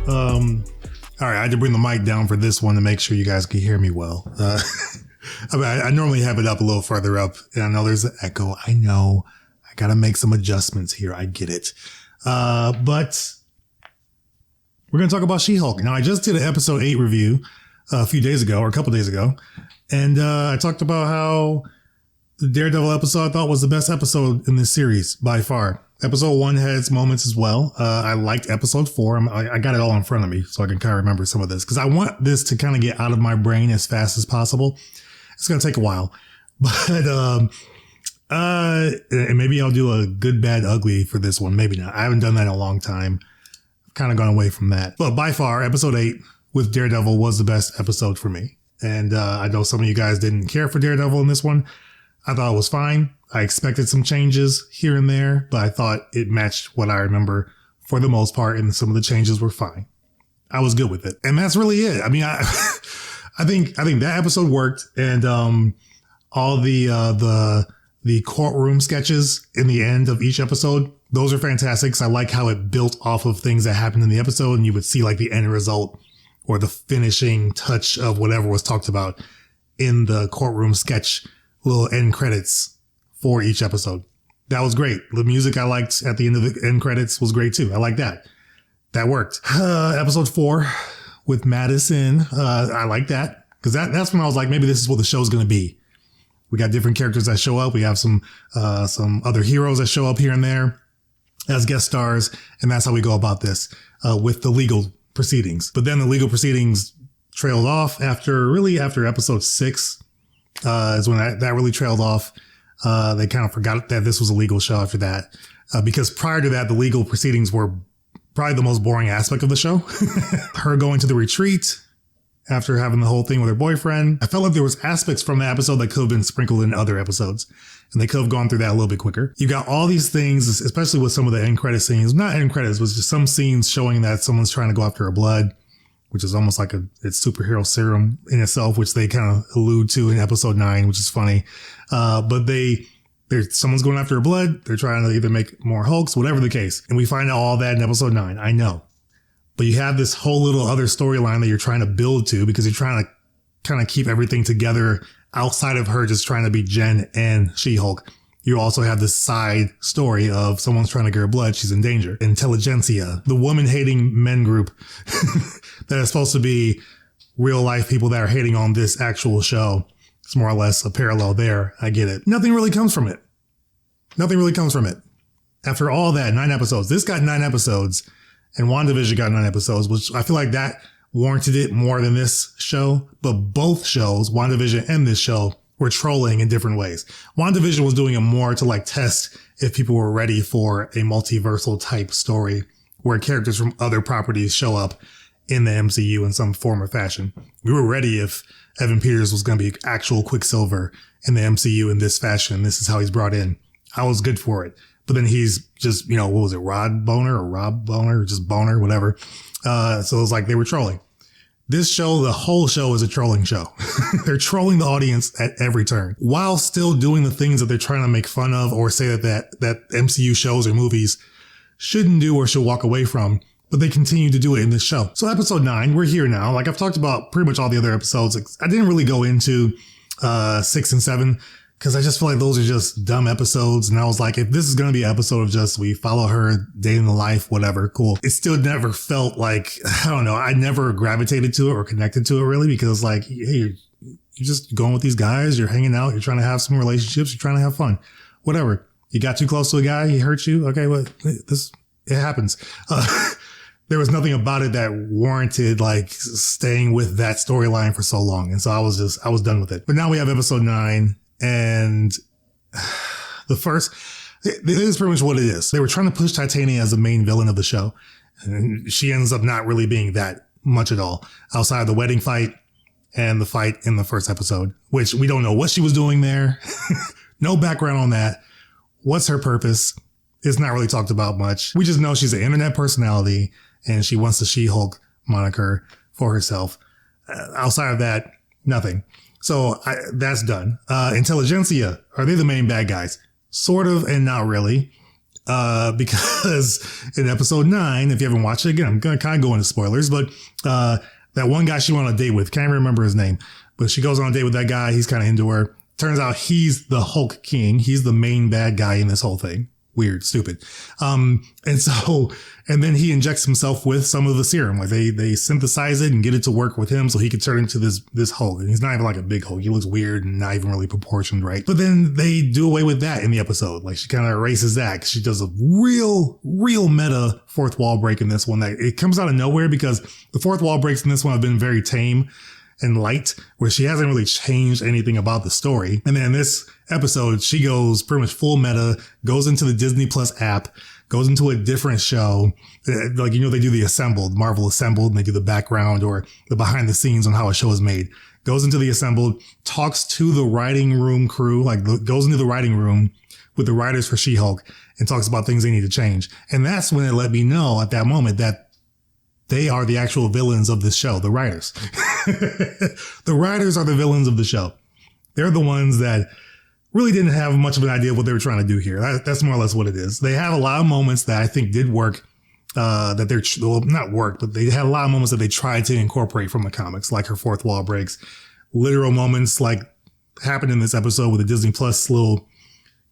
All right, I had to bring the mic down for this one to make sure you guys can hear me well. I normally have it up a little further up, and I know there's an echo. I know. I got to make some adjustments here. I get it. But we're going to talk about She-Hulk. Now, I just did an episode 8 review a few days ago, or a couple days ago, and I talked about how the Daredevil episode I thought was the best episode in this series by far. Episode 1 had its moments as well. I liked episode 4. I got it all in front of me so I can kind of remember some of this because I want this to kind of get out of my brain as fast as possible. It's going to take a while, but and maybe I'll do a good, bad, ugly for this one. Maybe not. I haven't done that in a long time. I've kind of gone away from that. But by far, episode 8 with Daredevil was the best episode for me. And I know some of you guys didn't care for Daredevil in this one. I thought it was fine. I expected some changes here and there, but I thought it matched what I remember for the most part, and some of the changes were fine. I was good with it. And that's really it. I mean, I think that episode worked, and all the courtroom sketches in the end of each episode, those are fantastic. 'Cause I like how it built off of things that happened in the episode, and you would see like the end result or the finishing touch of whatever was talked about in the courtroom sketch, little end credits for each episode. That was great. The music I liked at the end of the end credits was great too. I like that. That worked. Episode 4 with Madison. I like that because that's when I was like, maybe this is what the show's going to be. We got different characters that show up. We have some other heroes that show up here and there as guest stars. And that's how we go about this, with the legal proceedings. But then the legal proceedings trailed off after episode 6, is when that really trailed off. They kind of forgot that this was a legal show after that, because prior to that, the legal proceedings were probably the most boring aspect of the show. Her going to the retreat after having the whole thing with her boyfriend. I felt like there was aspects from the episode that could have been sprinkled in other episodes, and they could have gone through that a little bit quicker. You got all these things, especially with some of the end credit scenes, not end credits, but just some scenes showing that someone's trying to go after her blood, which is almost like it's superhero serum in itself, which they kind of allude to in episode 9, which is funny. But someone's going after her blood. They're trying to either make more Hulks, whatever the case. And we find out all that in episode 9. I know. But you have this whole little other storyline that you're trying to build to because you're trying to kind of keep everything together outside of her just trying to be Jen and She-Hulk. You also have this side story of someone's trying to get her blood. She's in danger. Intelligentsia, the woman-hating men group that is supposed to be real life people that are hating on this actual show. It's more or less a parallel there. I get it. Nothing really comes from it. After all that, 9 episodes. This got 9 episodes, and WandaVision got 9 episodes, which I feel like that warranted it more than this show. But both shows, WandaVision and this show, were trolling in different ways. WandaVision was doing it more to like test if people were ready for a multiversal type story where characters from other properties show up in the MCU in some form or fashion. We were ready if Evan Peters was going to be actual Quicksilver in the MCU in this fashion. This is how he's brought in. I was good for it. But then he's just, what was it? Rob Boner or just Boner, whatever. So it was like they were trolling. This show, the whole show is a trolling show. They're trolling the audience at every turn while still doing the things that they're trying to make fun of or say that MCU shows or movies shouldn't do or should walk away from. But they continue to do it in this show. So episode 9, we're here now. Like I've talked about pretty much all the other episodes. I didn't really go into 6 and 7 because I just feel like those are just dumb episodes. And I was like, if this is going to be an episode of just we follow her day in the life, whatever, cool. It still never felt like, I don't know, I never gravitated to it or connected to it really because like, hey, you're just going with these guys. You're hanging out. You're trying to have some relationships. You're trying to have fun. Whatever. You got too close to a guy. He hurt you. Okay, well, it happens. There was nothing about it that warranted like staying with that storyline for so long. And so I was done with it. But now we have episode 9 and this is pretty much what it is. They were trying to push Titania as the main villain of the show. And she ends up not really being that much at all outside of the wedding fight and the fight in the first episode, which we don't know what she was doing there. No background on that. What's her purpose? It's not really talked about much. We just know she's an internet personality and she wants the She-Hulk moniker for herself. Outside of that, nothing. So that's done. Intelligentsia, are they the main bad guys? Sort of and not really. because in episode 9, if you haven't watched it, again, I'm going to kind of go into spoilers, but that one guy she went on a date with, can't remember his name, but she goes on a date with that guy. He's kind of into her. Turns out he's the Hulk King. He's the main bad guy in this whole thing. Weird, stupid. And then he injects himself with some of the serum. Like they synthesize it and get it to work with him so he could turn into this Hulk. And he's not even like a big Hulk. He looks weird and not even really proportioned right. But then they do away with that in the episode. Like she kind of erases that. She does a real meta fourth wall break in this one that it comes out of nowhere because the fourth wall breaks in this one have been very tame and light, where she hasn't really changed anything about the story. And then in this episode, she goes pretty much full meta, goes into the Disney Plus app, goes into a different show. Like, you know, they do the Assembled, Marvel Assembled, and they do the background or the behind the scenes on how a show is made. Goes into the Assembled, talks to the writing room crew, like goes into the writing room with the writers for She-Hulk and talks about things they need to change. And that's when it let me know at that moment that they are the actual villains of this show, the writers. The writers are the villains of the show. They're the ones that really didn't have much of an idea of what they were trying to do here. That's more or less what it is. They have a lot of moments that I think did work, that they're, well, not work, but they had a lot of moments that they tried to incorporate from the comics, like her fourth wall breaks, literal moments like happened in this episode with the Disney Plus little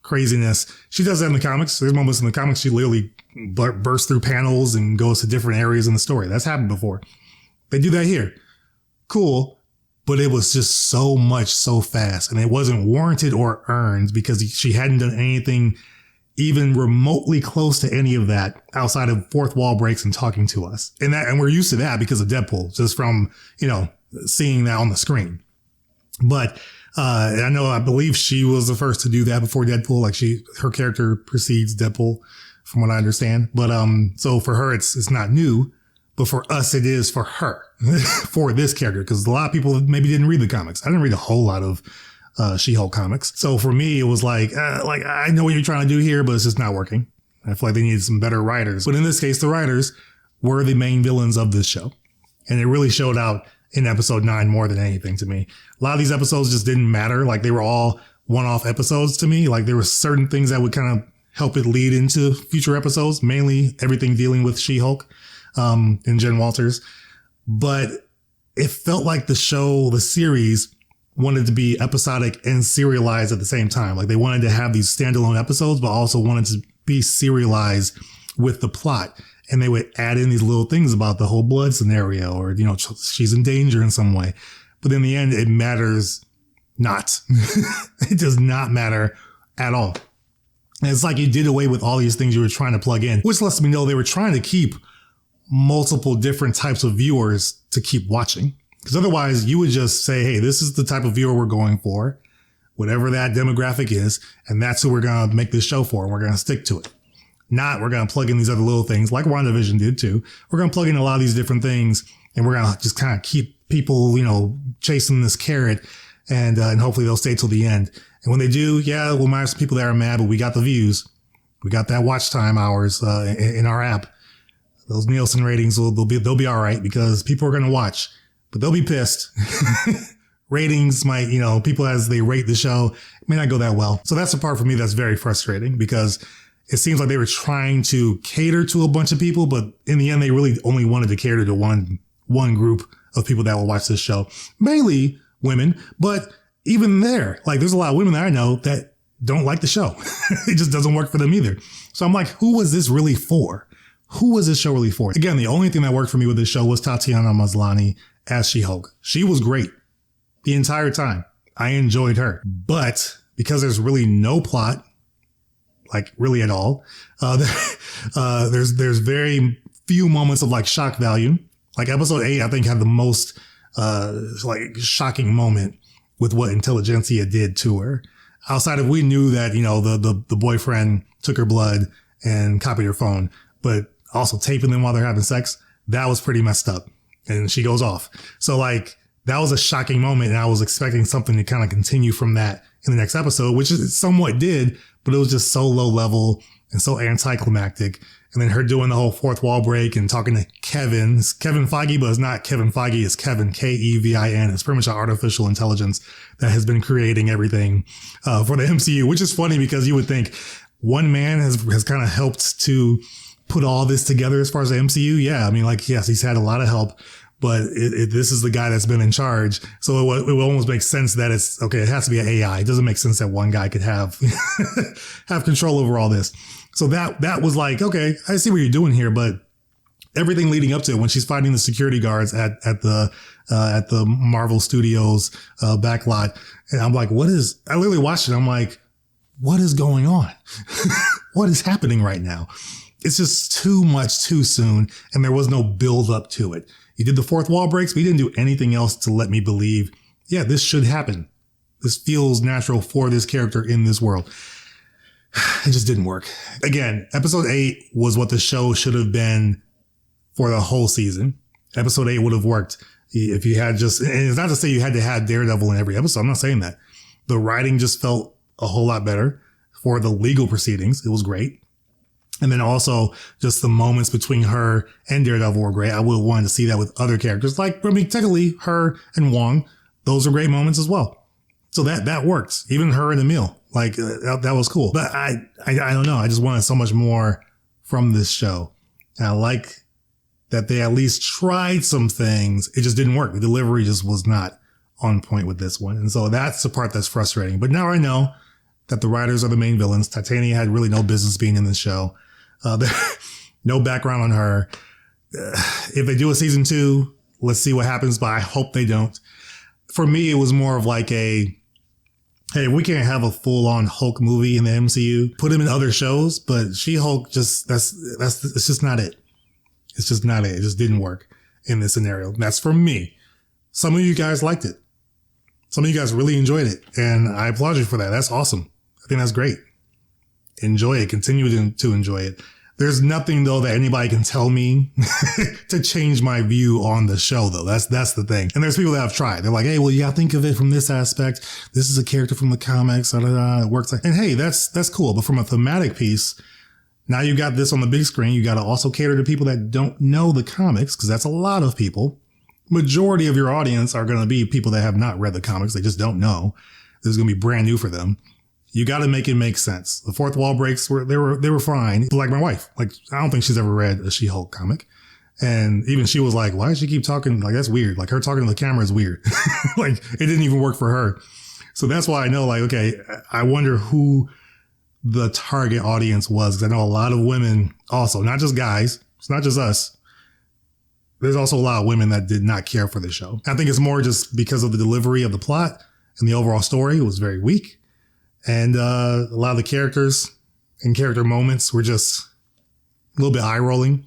craziness. She does that in the comics. There's moments in the comics she literally bursts through panels and goes to different areas in the story. That's happened before. They do that here. Cool. But it was just so much so fast, and it wasn't warranted or earned because she hadn't done anything even remotely close to any of that outside of fourth wall breaks and talking to us. And we're used to that because of Deadpool, just from, you know, seeing that on the screen. But I believe she was the first to do that before Deadpool. Like her character precedes Deadpool, from what I understand. But so for her, it's not new, but for us, it is for her, for this character, because a lot of people maybe didn't read the comics. I didn't read a whole lot of She-Hulk comics. So for me, it was like I know what you're trying to do here, but it's just not working. I feel like they needed some better writers. But in this case, the writers were the main villains of this show. And it really showed out in episode 9 more than anything to me. A lot of these episodes just didn't matter. Like they were all one-off episodes to me. Like there were certain things that would kind of help it lead into future episodes, mainly everything dealing with She-Hulk, and Jen Walters. But it felt like the series wanted to be episodic and serialized at the same time. Like they wanted to have these standalone episodes, but also wanted to be serialized with the plot. And they would add in these little things about the whole blood scenario, or, you know, she's in danger in some way. But in the end, it matters not. It does not matter at all. And it's like you did away with all these things you were trying to plug in, which lets me know they were trying to keep multiple different types of viewers to keep watching. Because otherwise you would just say, hey, this is the type of viewer we're going for, whatever that demographic is, and that's who we're going to make this show for, and we're going to stick to it. Not we're going to plug in these other little things like WandaVision did too. We're going to plug in a lot of these different things, and we're going to just kind of keep people, you know, chasing this carrot, and hopefully they'll stay till the end. And when they do, yeah, we'll might have some people that are mad, but we got the views. We got that watch time hours in our app. Those Nielsen ratings they'll be all right because people are going to watch, but they'll be pissed. Ratings might, you know, people as they rate the show, it may not go that well. So that's the part for me that's very frustrating because it seems like they were trying to cater to a bunch of people, but in the end, they really only wanted to cater to one group of people that will watch this show, mainly women. But even there, like there's a lot of women that I know that don't like the show. It just doesn't work for them either. So I'm like, who was this really for? Who was this show really for? Again, the only thing that worked for me with this show was Tatiana Maslany as She-Hulk. She was great the entire time. I enjoyed her. But because there's really no plot, like really at all, there's very few moments of like shock value. Like episode 8, I think had the most like shocking moment with what Intelligentsia did to her. Outside of we knew that, you know, the boyfriend took her blood and copied her phone, but also taping them while they're having sex, that was pretty messed up. And she goes off. So like that was a shocking moment, and I was expecting something to kind of continue from that in the next episode, which it somewhat did, but it was just so low level and so anticlimactic. And then her doing the whole fourth wall break and talking to Kevin. It's Kevin Feige, but it's not Kevin Feige. It's Kevin, Kevin. It's pretty much an artificial intelligence that has been creating everything for the MCU, which is funny because you would think, one man has kind of helped to put all this together as far as the MCU. Yeah, I mean, like, yes, he's had a lot of help, but this is the guy that's been in charge. So it will almost make sense that it's okay. It has to be an AI. It doesn't make sense that one guy could have have control over all this. So that was like, okay, I see what you're doing here, but everything leading up to it, when she's fighting the security guards at the Marvel Studios backlot, and I'm like, I literally watched it. I'm like, what is going on? What is happening right now? It's just too much too soon, and there was no build up to it. He did the fourth wall breaks, but he didn't do anything else to let me believe, yeah, this should happen. This feels natural for this character in this world. It just didn't work. Again, episode 8 was what the show should have been for the whole season. Episode 8 would have worked if you had just, and it's not to say you had to have Daredevil in every episode. I'm not saying that. The writing just felt a whole lot better for the legal proceedings. It was great. And then also just the moments between her and Daredevil were great. I would have wanted to see that with other characters. Like, I mean, technically her and Vaughn, those are great moments as well. So that worked. Even her and Emil, like that was cool. But I don't know. I just wanted so much more from this show. And I like that they at least tried some things. It just didn't work. The delivery just was not on point with this one. And so that's the part that's frustrating. But now I know that the writers are the main villains. Titania had really no business being in this show. No background on her. If they do a season 2, let's see what happens, but I hope they don't. For me, it was more of like hey, we can't have a full-on Hulk movie in the MCU. Put him in other shows, but She-Hulk it's just not it. It's just not it. It just didn't work in this scenario. That's for me. Some of you guys liked it. Some of you guys really enjoyed it, and I applaud you for that. That's awesome. I think that's great. Enjoy it. Continue to enjoy it. There's nothing, though, that anybody can tell me to change my view on the show, though. That's the thing. And there's people that have tried. They're like, hey, well, you got to think of it from this aspect. This is a character from the comics. It works. And hey, that's cool. But from a thematic piece, now you got this on the big screen. You got to also cater to people that don't know the comics, because that's a lot of people. Majority of your audience are going to be people that have not read the comics. They just don't know. This is going to be brand new for them. You got to make it make sense. The fourth wall breaks they were fine. Like my wife, like I don't think she's ever read a She-Hulk comic. And even she was like, why does she keep talking? Like, that's weird. Like her talking to the camera is weird. Like it didn't even work for her. So that's why I know, like, okay, I wonder who the target audience was. Because I know a lot of women also, not just guys. It's not just us. There's also a lot of women that did not care for the show. I think it's more just because of the delivery of the plot and the overall story. It was very weak. And a lot of the characters and character moments were just a little bit eye-rolling,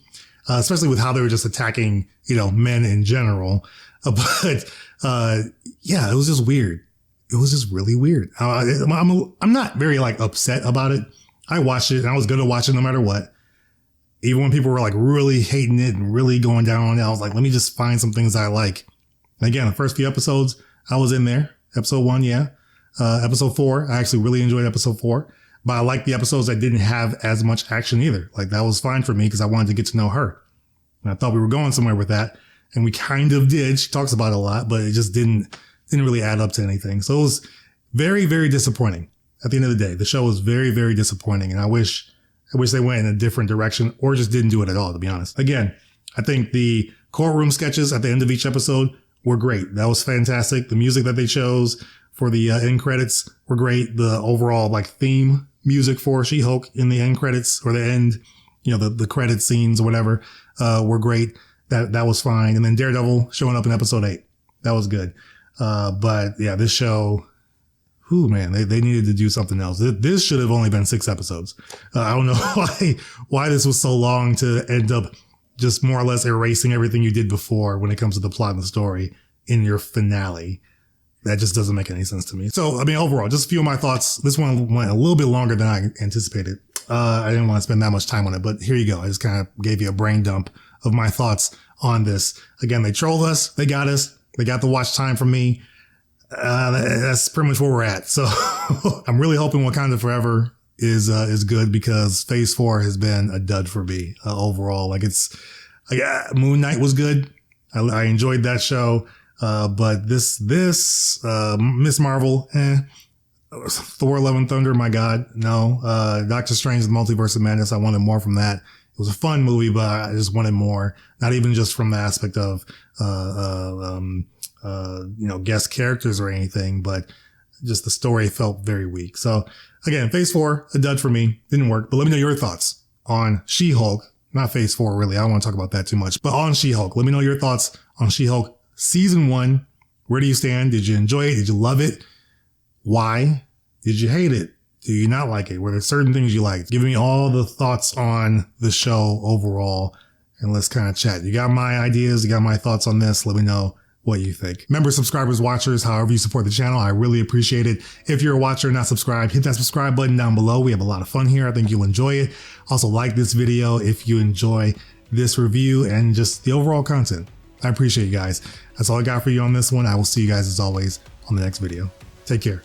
especially with how they were just attacking, men in general. But yeah, it was just weird. It was just really weird. I'm not very upset about it. I watched it and I was going to watch it no matter what. Even when people were really hating it and really going down on it, I was like, let me just find some things I like. And again, the first few episodes, I was in there. Episode 1, yeah. Episode 4, I actually really enjoyed episode 4, but I liked the episodes that didn't have as much action either. Like that was fine for me because I wanted to get to know her. And I thought we were going somewhere with that. And we kind of did. She talks about it a lot, but it just didn't really add up to anything. So it was very, very disappointing at the end of the day. The show was very, very disappointing. And I wish they went in a different direction or just didn't do it at all, to be honest. Again, I think the courtroom sketches at the end of each episode were great. That was fantastic. The music that they chose for the end credits were great. The overall theme music for She-Hulk in the end credits or the end, the credit scenes or whatever, were great. That was fine. And then Daredevil showing up in episode 8. That was good. But yeah, this show, man, they needed to do something else. This should have only been 6 episodes. I don't know why this was so long to end up just more or less erasing everything you did before when it comes to the plot and the story in your finale. That just doesn't make any sense to me. So, I mean, overall, just a few of my thoughts. This one went a little bit longer than I anticipated. I didn't want to spend that much time on it, but here you go. I just kind of gave you a brain dump of my thoughts on this. Again, they trolled us. They got us. They got the watch time from me. That's pretty much where we're at. So I'm really hoping Wakanda Forever is good because Phase 4 has been a dud for me overall. Moon Knight was good. I enjoyed that show. But this Miss Marvel, Thor: Love and Thunder, my God, no. Doctor Strange: The Multiverse of Madness, I wanted more from that. It was a fun movie, but I just wanted more. Not even just from the aspect of, guest characters or anything, but just the story felt very weak. So again, Phase 4, a dud for me. Didn't work. But let me know your thoughts on She-Hulk. Not Phase 4, really. I don't want to talk about that too much. But on She-Hulk, let me know your thoughts on She-Hulk Season 1. Where do you stand? Did you enjoy it? Did you love it? Why? Did you hate it? Do you not like it? Were there certain things you liked? Give me all the thoughts on the show overall, and let's kind of chat. You got my ideas. You got my thoughts on this. Let me know what you think. Members, subscribers, watchers, however you support the channel, I really appreciate it. If you're a watcher and not subscribed, hit that subscribe button down below. We have a lot of fun here. I think you'll enjoy it. Also, like this video if you enjoy this review and just the overall content. I appreciate you guys. That's all I got for you on this one. I will see you guys as always on the next video. Take care.